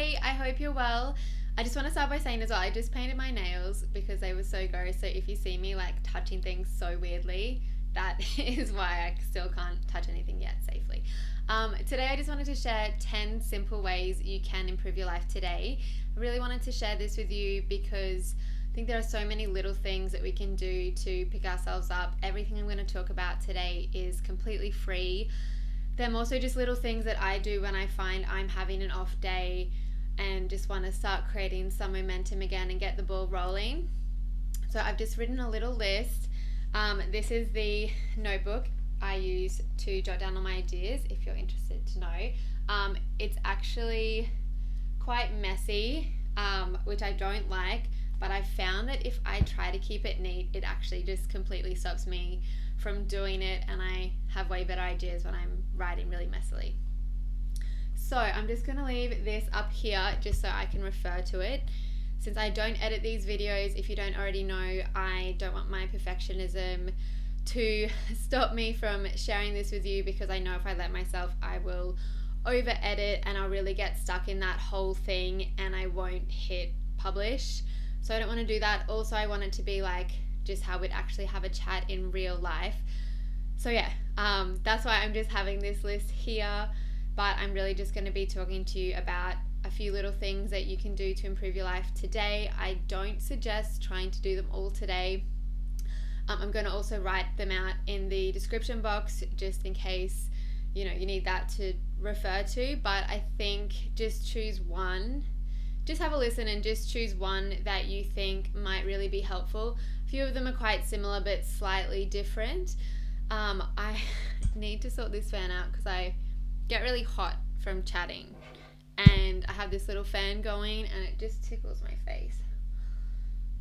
Hey, I hope you're well. I just want to start by saying as well, I just painted my nails because they were so gross. So if you see me like touching things so weirdly, that is why I still can't touch anything yet safely. Today I just wanted to share 10 simple ways you can improve your life today. I really wanted to share this with you because I think there are so many little things that we can do to pick ourselves up. Everything I'm going to talk about today is completely free. They're also just little things that I do when I find I'm having an off day and just want to start creating some momentum again and get the ball rolling. So I've just written a little list. This is the notebook I use to jot down all my ideas, if you're interested to know. It's actually quite messy, which I don't like, but I've found that if I try to keep it neat, it actually just completely stops me from doing it, and I have way better ideas when I'm writing really messily. So I'm just going to leave this up here just so I can refer to it. Since I don't edit these videos, if you don't already know, I don't want my perfectionism to stop me from sharing this with you, because I know if I let myself, I will over edit and I'll really get stuck in that whole thing and I won't hit publish. So I don't want to do that. Also, I want it to be like just how we'd actually have a chat in real life. So yeah, that's why I'm just having this list here, but I'm really just going to be talking to you about a few little things that you can do to improve your life today. I don't suggest trying to do them all today. I'm going to also write them out in the description box just in case you need that to refer to, but I think just choose one. Just have a listen and just choose one that you think might really be helpful. A few of them are quite similar but slightly different. I need to sort this fan out because I get really hot from chatting, and I have this little fan going and it just tickles my face.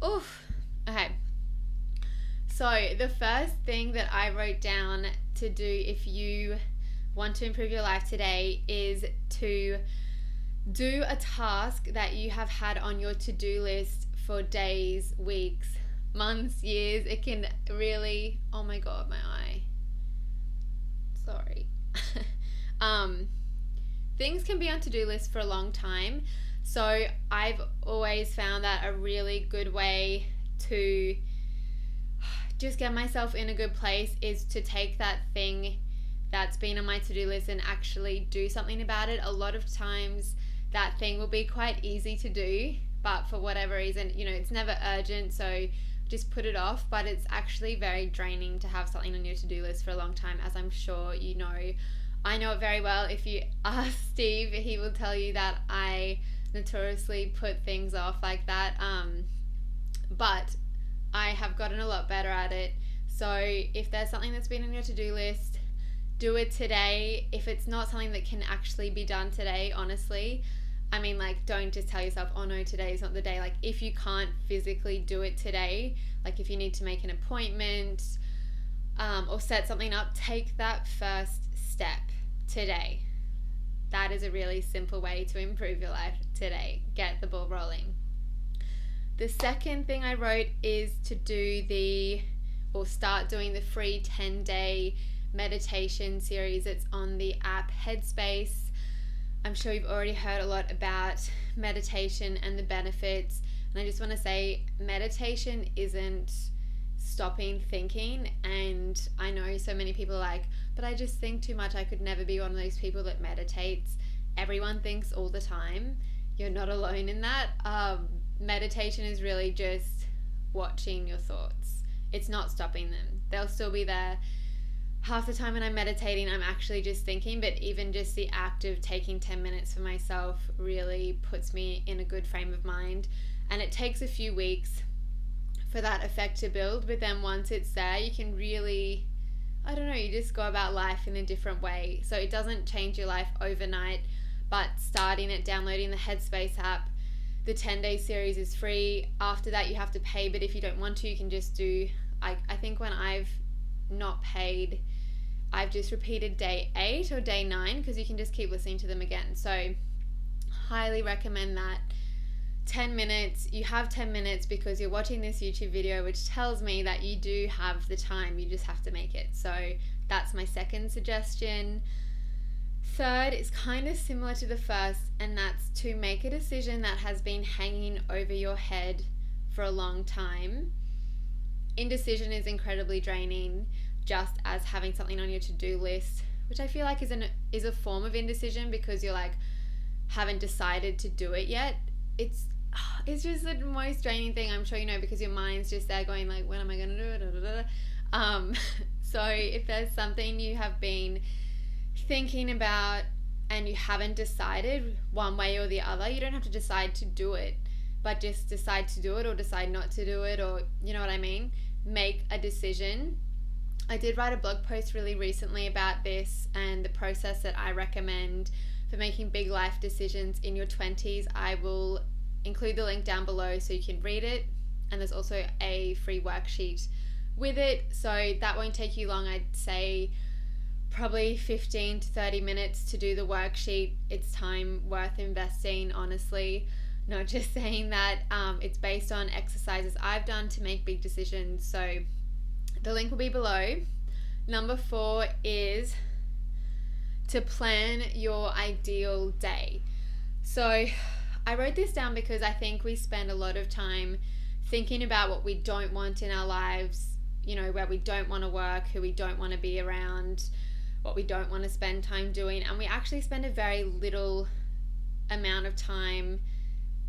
Oof. Okay. So the first thing that I wrote down to do if you want to improve your life today is to do a task that you have had on your to-do list for days, weeks, months, years. It can really, oh my God, my eye. Sorry. Things can be on to-do lists for a long time. So I've always found that a really good way to just get myself in a good place is to take that thing that's been on my to-do list and actually do something about it. A lot of times that thing will be quite easy to do, but for whatever reason, it's never urgent, so just put it off. But it's actually very draining to have something on your to-do list for a long time, as I'm sure you know. I know it very well. If you ask Steve, he will tell you that I notoriously put things off like that, but I have gotten a lot better at it. So if there's something that's been on your to-do list, do it today. If it's not something that can actually be done today, honestly, don't just tell yourself, oh no, today is not the day. Like, if you can't physically do it today, like if you need to make an appointment or set something up, take that first step today. That is a really simple way to improve your life today. Get the ball rolling. The second thing I wrote is to start doing the free 10-day meditation series. It's on the app Headspace. I'm sure you've already heard a lot about meditation and the benefits, and I just want to say meditation isn't stopping thinking. And I know so many people are like, but I just think too much, I could never be one of those people that meditates. Everyone thinks all the time. You're not alone in that. Meditation is really just watching your thoughts. It's not stopping them. They'll still be there. Half the time when I'm meditating, I'm actually just thinking, but even just the act of taking 10 minutes for myself really puts me in a good frame of mind. And it takes a few weeks for that effect to build, but then once it's there, you can really, you just go about life in a different way. So it doesn't change your life overnight, but starting it, downloading the Headspace app, the 10-day series is free. After that, you have to pay, but if you don't want to, you can just do, I think when I've not paid, I've just repeated day 8 or day 9, because you can just keep listening to them again. So highly recommend that. 10 minutes, you have 10 minutes because you're watching this YouTube video, which tells me that you do have the time, you just have to make it. So that's my second suggestion. Third is kind of similar to the first, and that's to make a decision that has been hanging over your head for a long time. Indecision is incredibly draining, just as having something on your to-do list, which I feel like is a form of indecision, because you're like, haven't decided to do it yet. It's just the most draining thing, I'm sure you know, because your mind's just there going like, when am I going to do it? So if there's something you have been thinking about and you haven't decided one way or the other, you don't have to decide to do it, but just decide to do it or decide not to do it, or you know what I mean? Make a decision. I did write a blog post really recently about this and the process that I recommend for making big life decisions in your 20s. I will include the link down below so you can read it, and there's also a free worksheet with it, so that won't take you long. I'd say probably 15 to 30 minutes to do the worksheet. It's time worth investing, honestly. Not just saying that. It's based on exercises I've done to make big decisions, so the link will be below. Number 4 is to plan your ideal day. So I wrote this down because I think we spend a lot of time thinking about what we don't want in our lives, you know, where we don't want to work, who we don't want to be around, what we don't want to spend time doing, and we actually spend a very little amount of time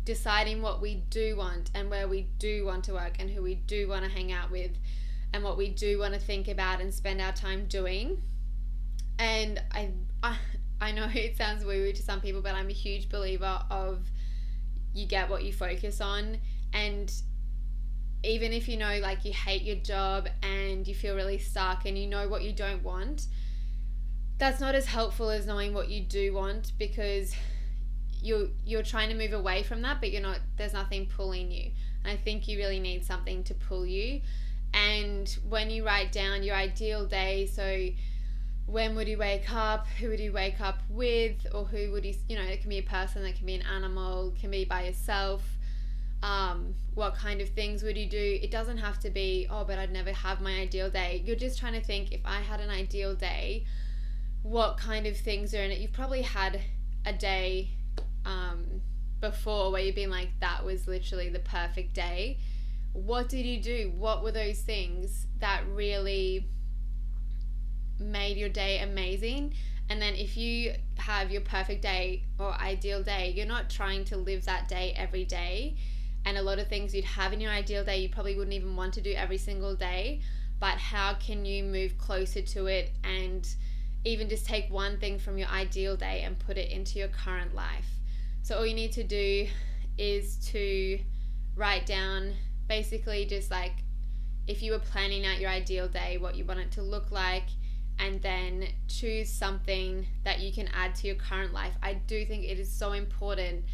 deciding what we do want and where we do want to work and who we do want to hang out with and what we do want to think about and spend our time doing. And I know it sounds woo-woo to some people, but I'm a huge believer of you get what you focus on. And even if you know, like, you hate your job and you feel really stuck and you know what you don't want, that's not as helpful as knowing what you do want, because you're trying to move away from that, but there's nothing pulling you. And I think you really need something to pull you. And when you write down your ideal day, so when would you wake up, who would you wake up with, or who would you, it can be a person, it can be an animal, it can be by yourself. What kind of things would you do? It doesn't have to be, oh, but I'd never have my ideal day. You're just trying to think, if I had an ideal day, what kind of things are in it? You've probably had a day before where you've been like, that was literally the perfect day. What did you do? What were those things that really made your day amazing? And then if you have your perfect day or ideal day, you're not trying to live that day every day. And a lot of things you'd have in your ideal day, you probably wouldn't even want to do every single day. But how can you move closer to it and even just take one thing from your ideal day and put it into your current life? So all you need to do is to write down, basically just like, if you were planning out your ideal day, what you want it to look like, and then choose something that you can add to your current life. I do think it is so important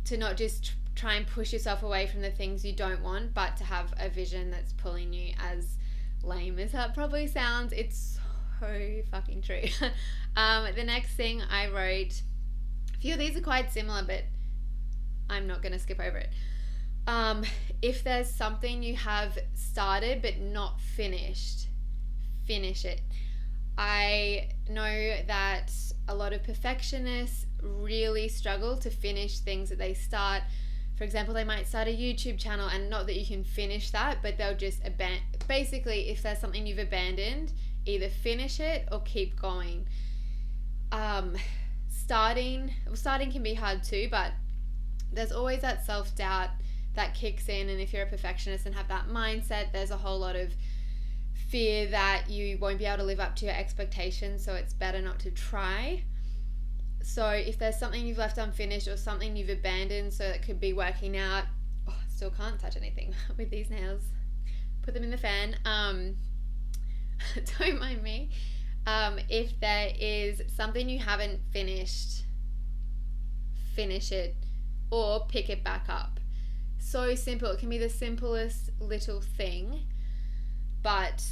to not just try and push yourself away from the things you don't want, but to have a vision that's pulling you. As lame as that probably sounds, it's so fucking true. The next thing I wrote, a few of these are quite similar, but I'm not going to skip over it. If there's something you have started but not finished, finish it. I know that a lot of perfectionists really struggle to finish things that they start. For example, they might start a YouTube channel, and not that you can finish that, but they'll just basically, if there's something you've abandoned, either finish it or keep going. Starting can be hard too, but there's always that self-doubt that kicks in, and if you're a perfectionist and have that mindset, there's a whole lot of fear that you won't be able to live up to your expectations, so it's better not to try. So if there's something you've left unfinished or something you've abandoned, so it could be working out, still can't touch anything with these nails, put them in the fan, don't mind me. If there is something you haven't finished, finish it or pick it back up. So simple. It can be the simplest little thing, but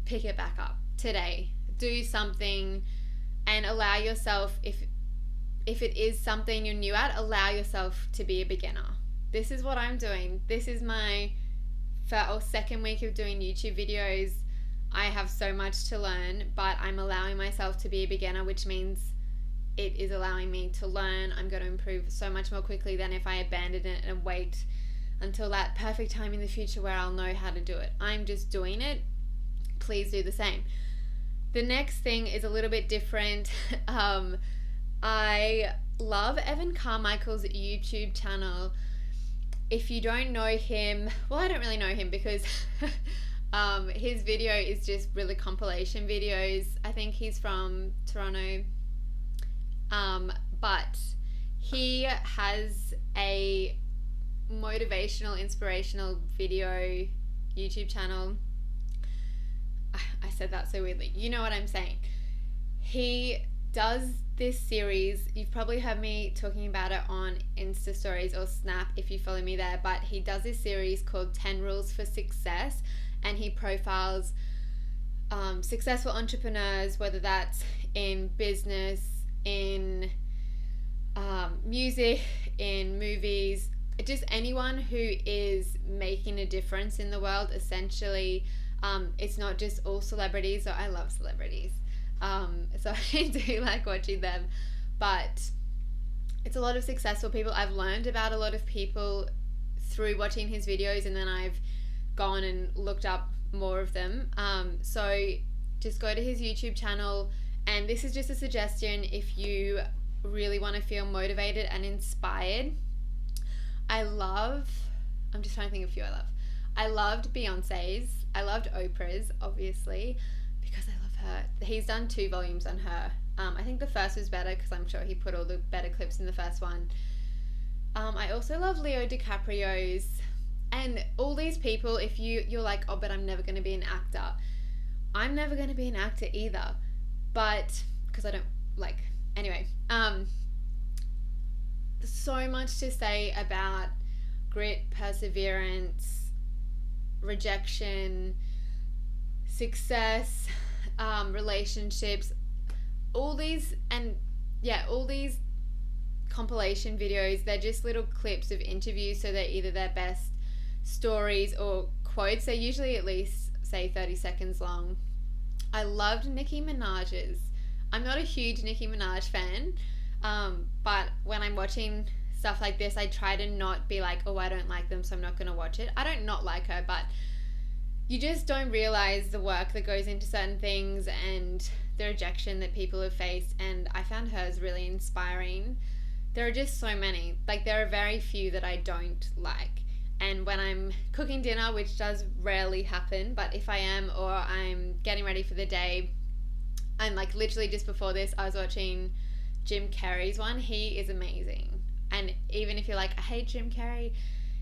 pick it back up today. Do something and allow yourself, if it is something you're new at, allow yourself to be a beginner. This is what I'm doing. This is my second week of doing YouTube videos. I have so much to learn, but I'm allowing myself to be a beginner, which means it is allowing me to learn. I'm going to improve so much more quickly than if I abandon it and wait until that perfect time in the future where I'll know how to do it. I'm just doing it. Please do the same. The next thing is a little bit different. I love Evan Carmichael's YouTube channel. If you don't know him, well, I don't really know him because his video is just really compilation videos. I think he's from Toronto. But he has a motivational, inspirational video YouTube channel. I said that so weirdly. You know what I'm saying. He does this series. You've probably heard me talking about it on Insta stories or Snap if you follow me there, but he does this series called 10 Rules for Success, and he profiles successful entrepreneurs, whether that's in business, in music, in movies, just anyone who is making a difference in the world. Essentially, it's not just all celebrities. So I love celebrities, so I do like watching them, but it's a lot of successful people. I've learned about a lot of people through watching his videos, and then I've gone and looked up more of them. So just go to his YouTube channel, and this is just a suggestion if you really want to feel motivated and inspired. I'm just trying to think of a few I love. I loved Beyonce's. I loved Oprah's, obviously, because I love her. He's done 2 volumes on her. I think the first was better because I'm sure he put all the better clips in the first one. I also love Leo DiCaprio's. And all these people, if you're like, oh, but I'm never going to be an actor. I'm never going to be an actor either. But, because I don't, like, anyway. So much to say about grit, perseverance, rejection, success, relationships, all these compilation videos. They're just little clips of interviews, so they're either their best stories or quotes. They're usually at least, say, 30 seconds long. I loved Nicki Minaj's. I'm not a huge Nicki Minaj fan, but when I'm watching stuff like this, I try to not be like, oh, I don't like them, so I'm not going to watch it. I don't not like her, but you just don't realize the work that goes into certain things and the rejection that people have faced, and I found hers really inspiring. There are just so many. Like, there are very few that I don't like. And when I'm cooking dinner, which does rarely happen, but if I am, or I'm getting ready for the day, and like literally just before this, I was watching Jim Carrey's one. He is amazing. And even if you're like, I hate Jim Carrey,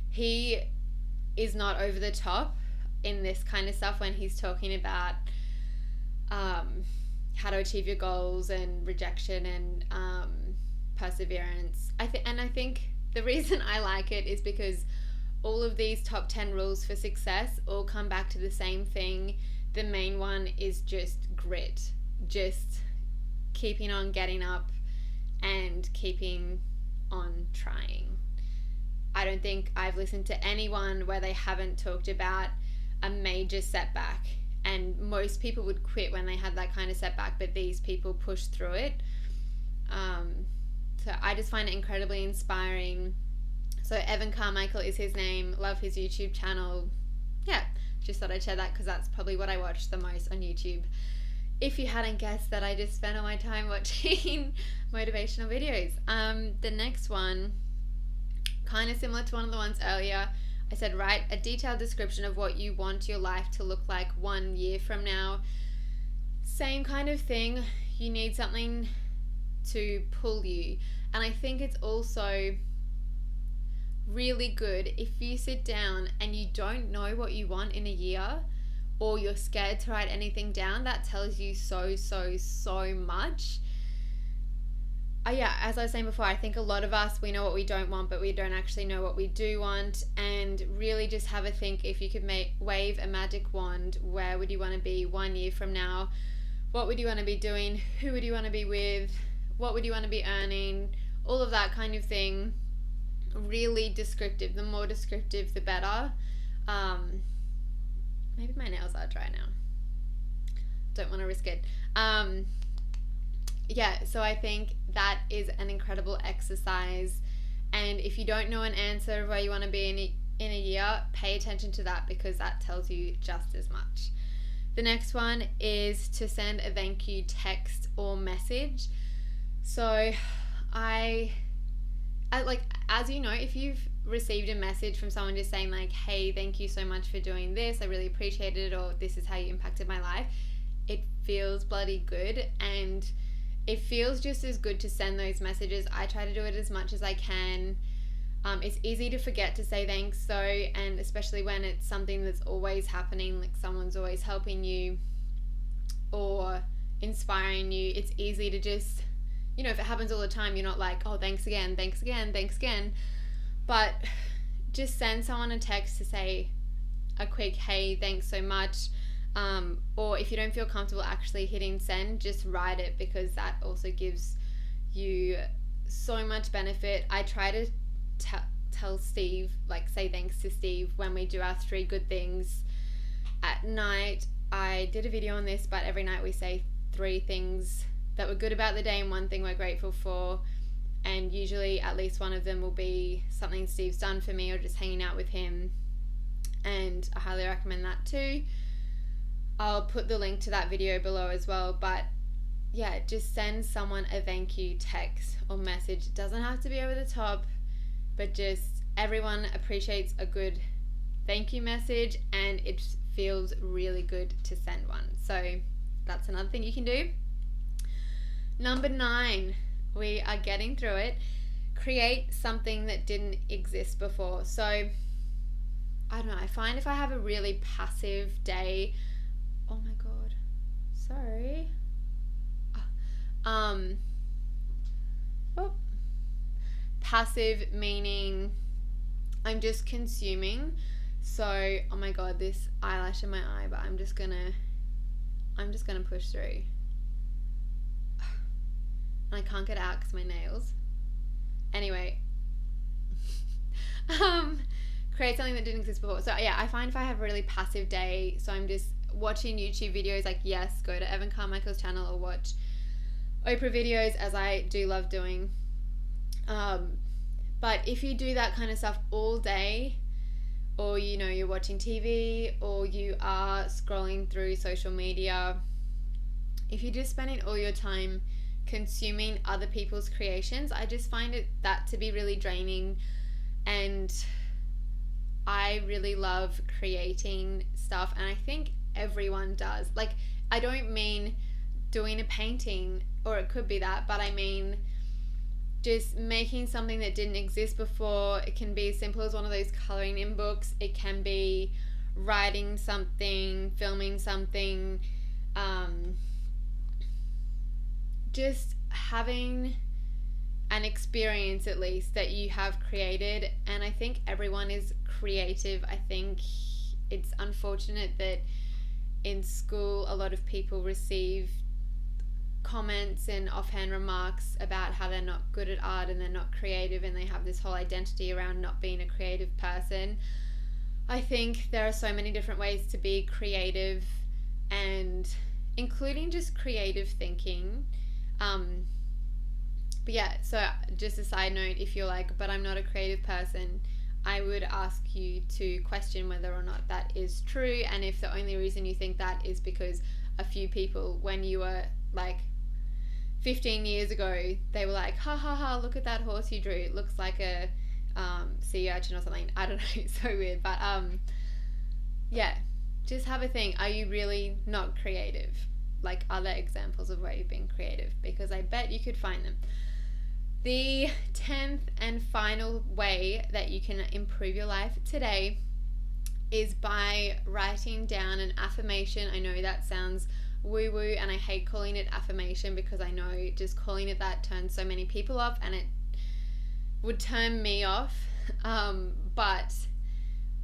he is not over the top in this kind of stuff when he's talking about how to achieve your goals and rejection and perseverance. I think the reason I like it is because all of these top 10 rules for success all come back to the same thing. The main one is just grit. Just keeping on getting up and keeping on trying. I don't think I've listened to anyone where they haven't talked about a major setback, and most people would quit when they had that kind of setback, but these people pushed through it. So I just find it incredibly inspiring. So Evan Carmichael is his name. Love his YouTube channel. Yeah, just thought I'd share that because that's probably what I watch the most on YouTube. If you hadn't guessed that I just spent all my time watching motivational videos. The next one, kind of similar to one of the ones earlier. I said, write a detailed description of what you want your life to look like 1 year from now. Same kind of thing. You need something to pull you. And I think it's also really good if you sit down and you don't know what you want in a year, or you're scared to write anything down. That tells you so much. As I was saying before, I think a lot of us, we know what we don't want, but we don't actually know what we do want. And really just have a think, if you could wave a magic wand, where would you want to be 1 year from now? What would you want to be doing? Who would you want to be with? What would you want to be earning? All of that kind of thing. Really descriptive. The more descriptive, the better. Maybe my nails are dry now. don't want to risk it. Yeah, so I think that is an incredible exercise. And if you don't know an answer of where you want to be in a year, pay attention to that, because that tells you just as much. The next one is to send a thank you text or message. So I like, as you know, if you've received a message from someone just saying like, hey, thank you so much for doing this, I really appreciated it, or this is how you impacted my life, it feels bloody good. And it feels just as good to send those messages. I try to do it as much as I can. It's easy to forget to say thanks though, and especially when it's something that's always happening, like someone's always helping you or inspiring you. It's easy to just, if it happens all the time, you're not like, oh, thanks again, thanks again, thanks again. But just send someone a text to say a quick, hey, thanks so much. Or if you don't feel comfortable actually hitting send, just write it, because that also gives you so much benefit. I try to tell Steve, like say thanks to Steve when we do our 3 good things at night. I did a video on this, but every night we say 3 things that were good about the day and 1 thing we're grateful for. And usually at least one of them will be something Steve's done for me or just hanging out with him. And I highly recommend that too. I'll put the link to that video below as well. But yeah, just send someone a thank you text or message. It doesn't have to be over the top, but just everyone appreciates a good thank you message, and it feels really good to send one. So that's another thing you can do. Number 9, we are getting through it. Create something that didn't exist before. So I don't know, I find if I have a really passive day, oh my god, sorry. Passive meaning I'm just consuming. So, oh my god, this eyelash in my eye, but I'm just gonna push through. And I can't get it out because my nails. Anyway, create something that didn't exist before. So yeah, I find if I have a really passive day, so I'm just watching YouTube videos, like yes, go to Evan Carmichael's channel or watch Oprah videos, as I do love doing. But if you do that kind of stuff all day, or you're watching TV, or you are scrolling through social media, if you're just spending all your time consuming other people's creations, I just find that to be really draining. And I really love creating stuff, and I think everyone does. Like, I don't mean doing a painting, or it could be that, but I mean just making something that didn't exist before. It can be as simple as one of those coloring in books. It can be writing something, filming something, just having an experience at least that you have created. And I think everyone is creative. I think it's unfortunate that in school a lot of people receive comments and offhand remarks about how they're not good at art and they're not creative, and they have this whole identity around not being a creative person. I think there are so many different ways to be creative, and including just creative thinking. But yeah, so just a side note, if you're like, but I'm not a creative person, I would ask you to question whether or not that is true, and if the only reason you think that is because a few people, when you were like 15 years ago, they were like, ha ha ha, look at that horse you drew, it looks like a sea urchin or something. I don't know, it's so weird. But yeah, just have a think, are you really not creative? Like, other examples of where you've been creative, because I bet you could find them. The 10th and final way that you can improve your life today is by writing down an affirmation. I know that sounds woo-woo, and I hate calling it affirmation, because I know just calling it that turns so many people off, and it would turn me off. But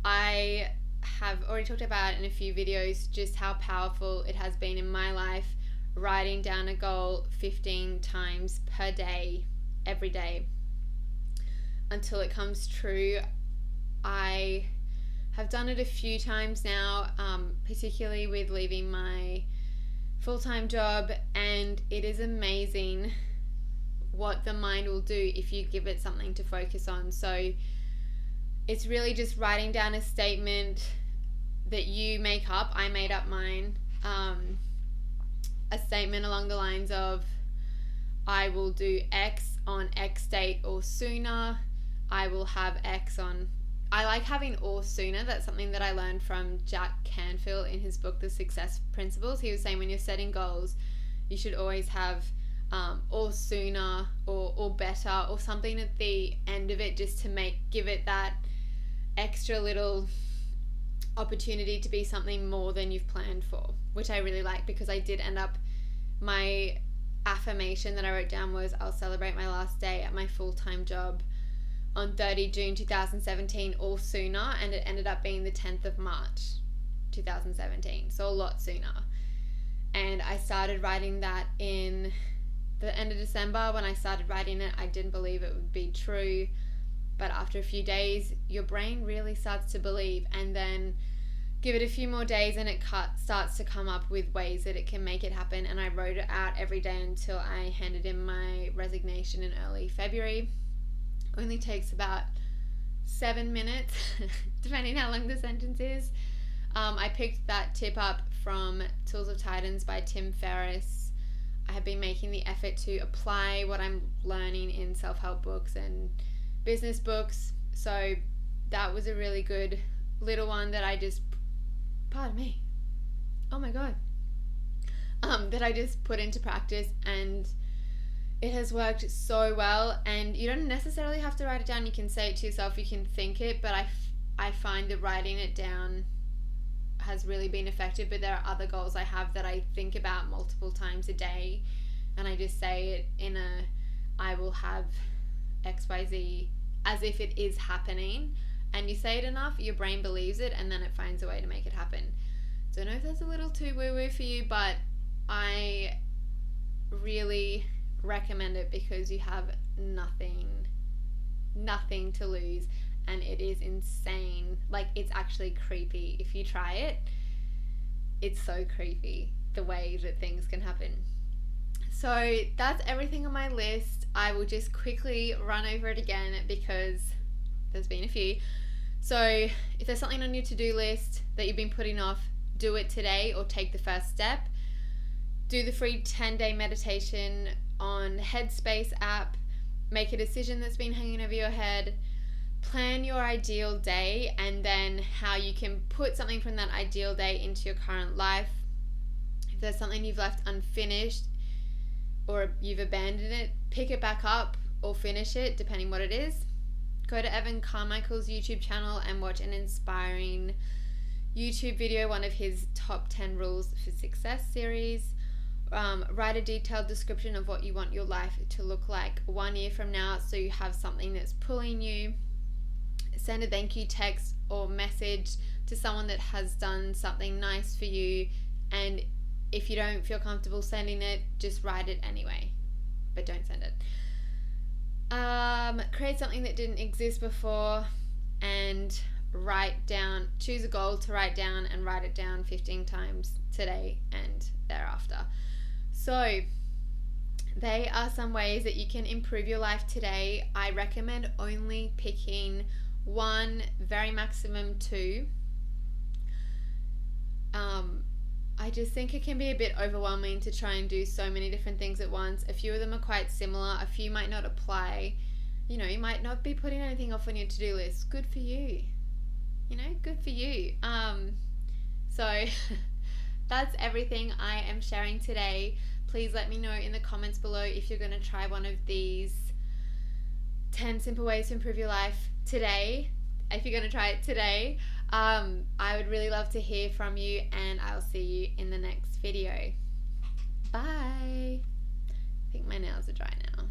I have already talked about in a few videos just how powerful it has been in my life, writing down a goal 15 times per day, every day, until it comes true. I have done it a few times now, particularly with leaving my full-time job, and it is amazing what the mind will do if you give it something to focus on. So it's really just writing down a statement that you make up. I made up mine. A statement along the lines of, I will do X on X date or sooner. I will have X on... I like having or sooner. That's something that I learned from Jack Canfield in his book, The Success Principles. He was saying when you're setting goals, you should always have or sooner or better or something at the end of it, just to give it that extra little opportunity to be something more than you've planned for, which I really like, because I did end up, my affirmation that I wrote down was, I'll celebrate my last day at my full-time job on 30 June 2017 or sooner, and it ended up being the 10th of March 2017, so a lot sooner. And I started writing that in the end of December. When I started writing it, I didn't believe it would be true, but after a few days your brain really starts to believe, and then give it a few more days and it starts to come up with ways that it can make it happen. And I wrote it out every day until I handed in my resignation in early February. Only takes about 7 minutes depending how long the sentence is. I picked that tip up from Tools of Titans by Tim Ferriss. I have been making the effort to apply what I'm learning in self-help books and business books, so that was a really good little one that I just, pardon me, oh my god, that I just put into practice, and it has worked so well. And you don't necessarily have to write it down. You can say it to yourself, you can think it, but I find that writing it down has really been effective. But there are other goals I have that I think about multiple times a day, and I just say it in a, I will have XYZ, as if it is happening. And you say it enough, your brain believes it, and then it finds a way to make it happen. Don't know if that's a little too woo-woo for you, but I really recommend it because you have nothing to lose, and it is insane. Like, it's actually creepy. If you try it, it's so creepy the way that things can happen. So that's everything on my list. I will just quickly run over it again because there's been a few. So if there's something on your to-do list that you've been putting off, do it today or take the first step. Do the free 10-day meditation on Headspace app. Make a decision that's been hanging over your head. Plan your ideal day and then how you can put something from that ideal day into your current life. If there's something you've left unfinished or you've abandoned it, pick it back up or finish it, depending what it is. Go to Evan Carmichael's YouTube channel and watch an inspiring YouTube video, one of his top 10 rules for success series. Write a detailed description of what you want your life to look like 1 year from now, so you have something that's pulling you. Send a thank you text or message to someone that has done something nice for you, and if you don't feel comfortable sending it, just write it anyway, but don't send it. Create something that didn't exist before, and choose a goal to write down, and write it down 15 times today and thereafter. So they are some ways that you can improve your life today. I recommend only picking one, very maximum two. I just think it can be a bit overwhelming to try and do so many different things at once. A few of them are quite similar. A few might not apply. You might not be putting anything off on your to-do list. Good for you. Good for you. So that's everything I am sharing today. Please let me know in the comments below if you're going to try one of these 10 simple ways to improve your life today. If you're going to try it today, I would really love to hear from you, and I'll see you in the next video. Bye. I think my nails are dry now.